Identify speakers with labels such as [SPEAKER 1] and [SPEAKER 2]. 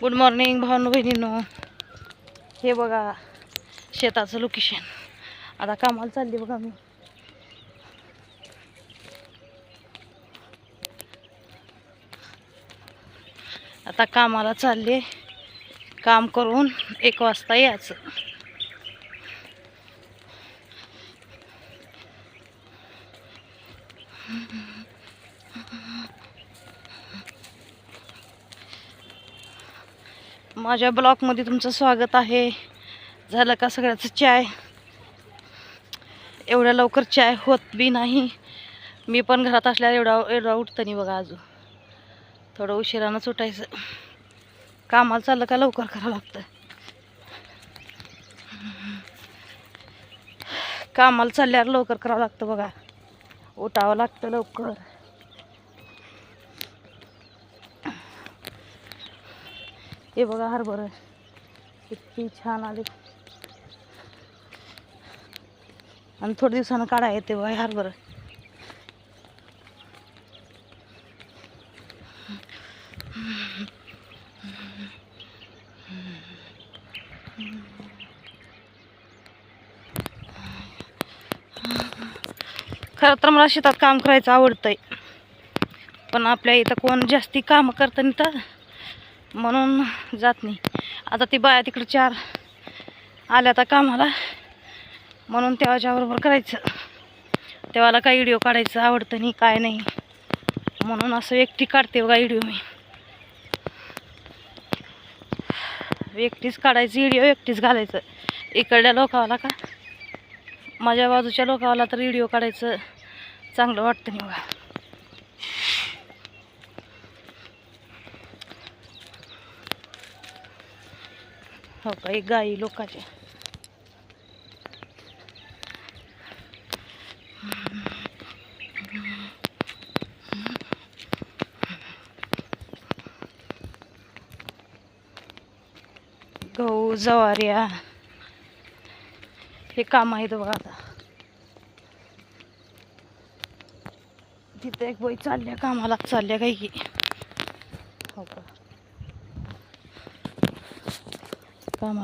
[SPEAKER 1] Good morning भावांनो बहिणींनो. हे बघा शेताचं लोकेशन. आता कामाला चालली बघा मी. आता कामाला चालले. काम करून 1 वाजता यायचं. माझ्या ब्लॉगमध्ये तुमचं स्वागत आहे. झालं का सगळ्याचं चाय? एवढ्या लवकर चाय होत बी नाही. मी पण घरात असल्यावर एवढा उठतं नाही बघा. अजून थोडं उशिरानं उठायचं. कामाला चाललं का लवकर करावं लागतं. कामाला चालल्यावर लवकर करावं लागतं बघा. उठावं लागतं लवकर. हे बघा हरभरा किती छान आले. आणि थोड्या दिवसानं काढा येते बघा हरभरा. खरं तर मला शेतात काम करायचं आवडतंय. पण आपल्या इथं कोण जास्ती काम करतं नाही तर म्हणून जात नाही. आता ती बाया तिकडे 4 आल्या आता कामाला, म्हणून तेव्हाच्याबरोबर करायचं. तेव्हाला काही व्हिडिओ काढायचं आवडतं नाही काय नाही, म्हणून असं एकटी काढते बघा व्हिडिओ. मी एकटीच काढायचं व्हिडिओ, एकटीच घालायचं. इकडल्या लोकावाला का माझ्या बाजूच्या लोकावाला तर व्हिडिओ काढायचं चांगलं वाटतं नाही बघा. हो का, एक गाई लोकांच्या. गहू ज्वाऱ्या हे काम आहेत बघा. आता तिथे एक बाई चालल्या कामाला, चालल्या काही की. हो का, कामाला